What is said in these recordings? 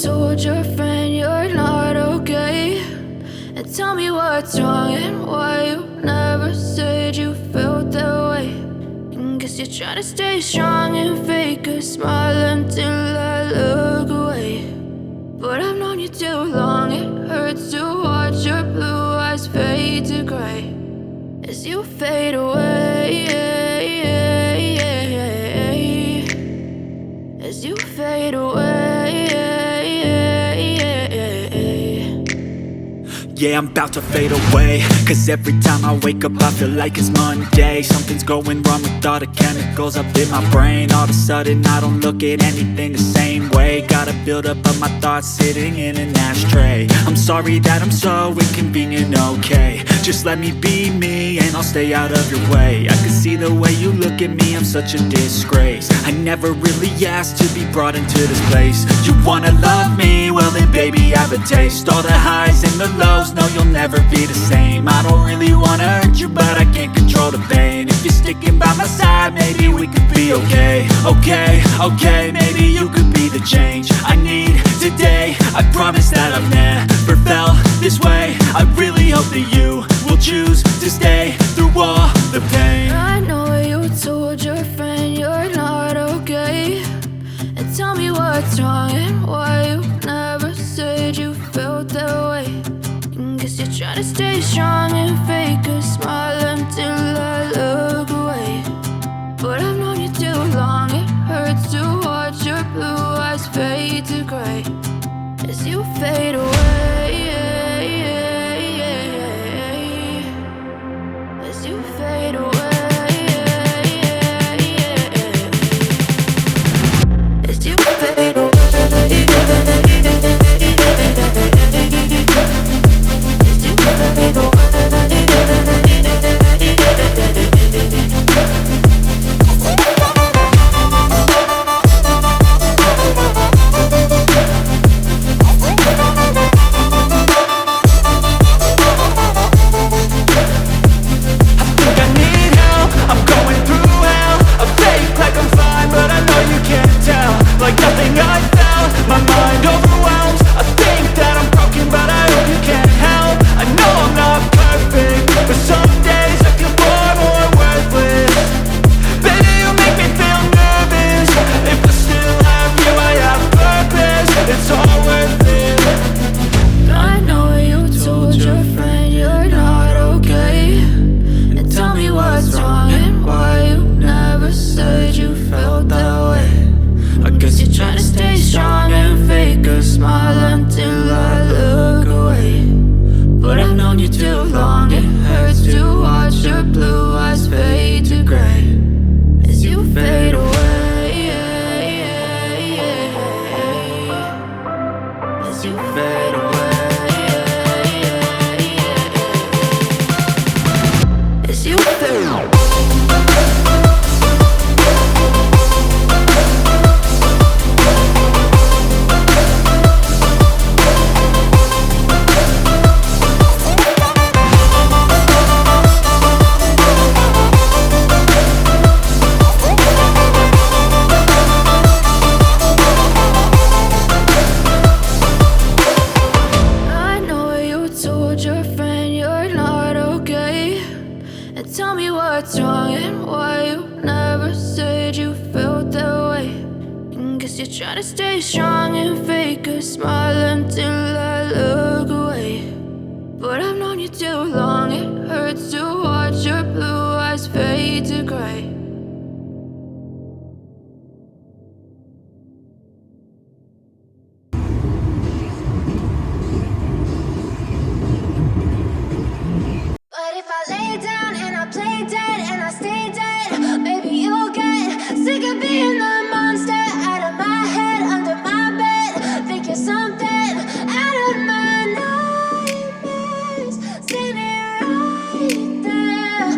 told your friend you're not okay, and tell me what's wrong and why you never said you felt that way. And guess you're trying to stay strong and fake a smile until I look away. But I've known you too long, it hurts to watch your blue eyes fade to gray as you fade away, as you fade away. Yeah, I'm about to fade away, cause every time I wake up I feel like it's Monday. Something's going wrong with all the chemicals up in my brain. All of a sudden I don't look at anything the same way. Gotta build up of my thoughts sitting in an ashtray. I'm sorry that I'm so inconvenient, okay. Just let me be me and I'll stay out of your way. I can see the way you look at me, I'm such a disgrace. I never really asked to be brought into this place. You wanna love me? Well then baby I have a taste. All the highs and the lows, no you'll never be the same. I don't really wanna hurt you but I can't control the pain. If you're sticking by my side maybe we could be okay. Okay, maybe you could be the change I need today. I promise that I've never felt this way. I really hope that you will choose to stay through all the pain. I know you told your friend you're not okay, and tell me what's wrong and why you never said you felt that way. And guess you're trying to stay strong and fake a smile until I look away. But I've known you too long, it hurts to watch your blue eyes fade to gray as you fade away, as you fade away, as you fade away. Try to stay strong and fake a smile until I look away. But I've known you too long, it hurts to watch your blue eyes fade to gray. But if I lay down and I play dead and I stay dead, maybe you'll get sick of being the monster out of my head, under my bed. Think you're something out of my nightmares, standing right there.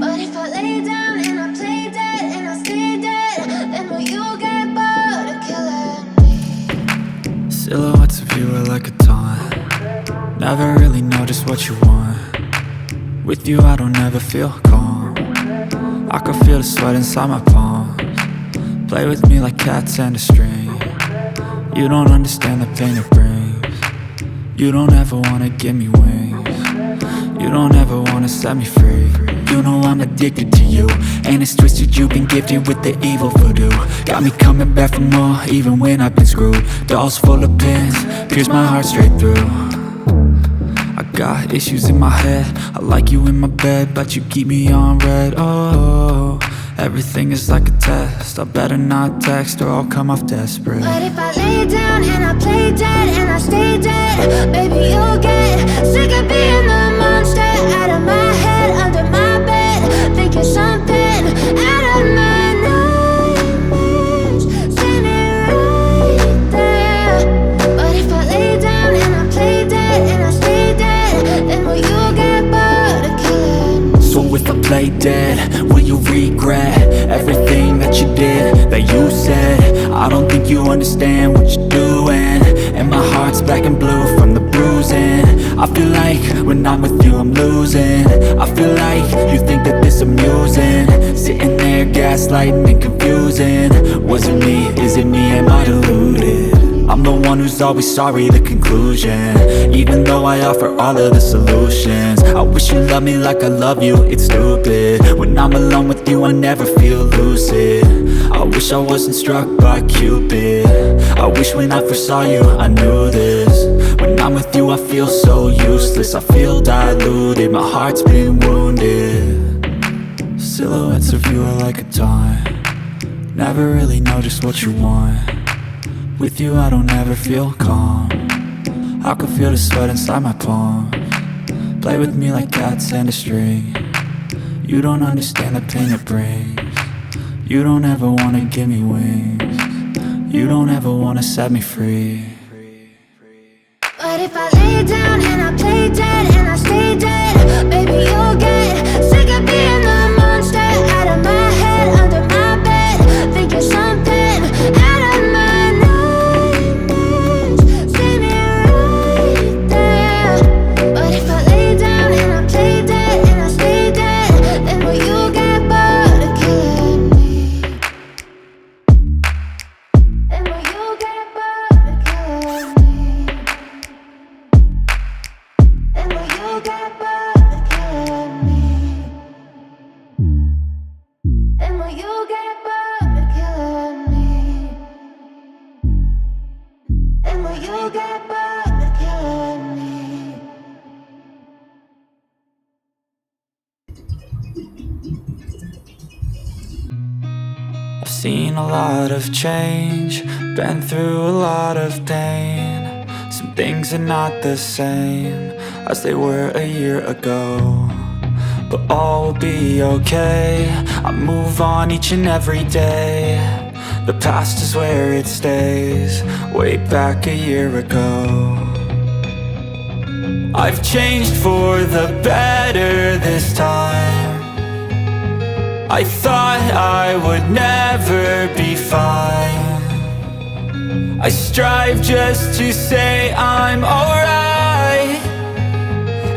But if I lay down and I play dead and I stay dead, then will you get bored of killing me? Silhouettes of you are like a taunt. Never really know just what you want. With you I don't ever feel calm. I can feel the sweat inside my palms. Play with me like cats and a string. You don't understand the pain it brings. You don't ever wanna give me wings. You don't ever wanna set me free. You know I'm addicted to you, and it's twisted, you've been gifted with the evil voodoo. Got me coming back for more, even when I've been screwed. Dolls full of pins, pierce my heart straight through. I got issues in my head, I like you in my bed, but you keep me on red. Oh, everything is like a test, I better not text or I'll come off desperate. But if I lay down and I play dead and I stay dead, baby, you'll get sick of being the monster out of my head, under my bed, thinking something out of my nightmares, standing right there. But if I lay down and I play dead and I stay dead, then will you get bored of killing me? So if I play dead, will you regret everything that you did, that you said? I don't think you understand what you're doing, and my heart's black and blue from the bruising. I feel like when I'm with you I'm losing. I feel like you think that this amusing, sitting there gaslighting and confusing. Was it me? Is it me? Am I deluded? I'm the one who's always sorry, the conclusion, even though I offer all of the solutions. I wish you loved me like I love you, it's stupid. When I'm alone with you I never feel lucid. I wish I wasn't struck by Cupid. I wish when I first saw you I knew this. When I'm with you I feel so useless, I feel diluted, my heart's been wounded. Silhouettes of you are like a taunt, never really know just what you want. With you I don't ever feel calm, I can feel the sweat inside my palms. Play with me like cats and a string. You don't understand the pain it brings. You don't ever wanna give me wings. You don't ever wanna set me free. But if I lay down and I play dead and I stay dead, baby, you'll get sick of being the monster out of my head, under my bed, thinking something out of my nightmares, standing right there. But if I lay down and I play dead and I stay dead, then will you get bored of killing me? Then will you get bored of killing me? And will you get bored of killing me? And will you get bored of killing me? And will you get bored of killing me? I've seen a lot of change, been through a lot of pain. Some things are not the same as they were a year ago, but all will be okay. I move on each and every day. The past is where it stays, way back a year ago. I've changed for the better this time. I thought I would never be fine. I strive just to say I'm alright,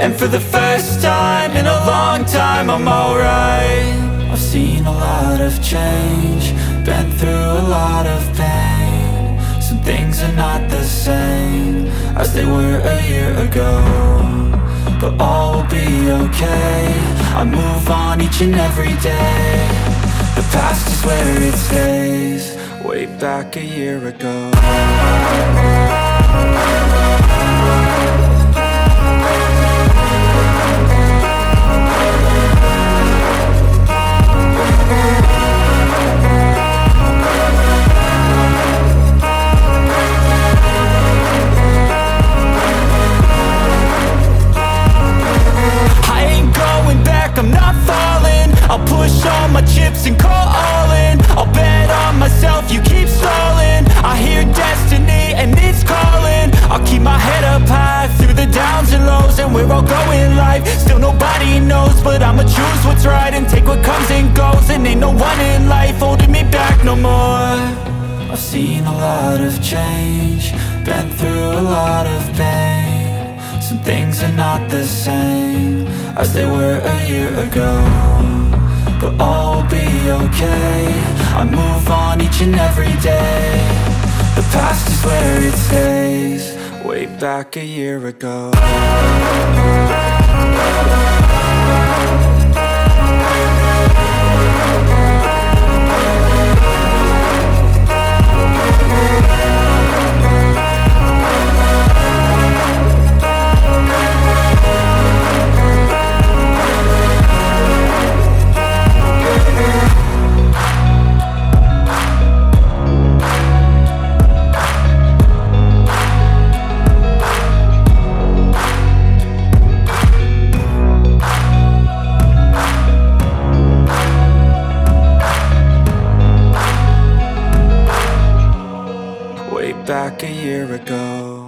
and for the first time in a long time I'm alright. I've seen a lot of change, been through a lot of pain. Some things are not the same as they were a year ago, but all will be okay. I move on each and every day. The past is where it stays, way back a year ago. I'm not falling, I'll push all my chips and call all in. I'll bet on myself, you keep stalling. I hear destiny and it's calling. I'll keep my head up high through the downs and lows, and we're all going life. Still nobody knows, but I'ma choose what's right and take what comes and goes. And ain't no one in life holding me back no more. I've seen a lot of change, been through a lot of pain. Some things are not the same as they were a year ago, but all will be okay. I move on each and every day. The past is where it stays, way back a year ago. Way back a year ago.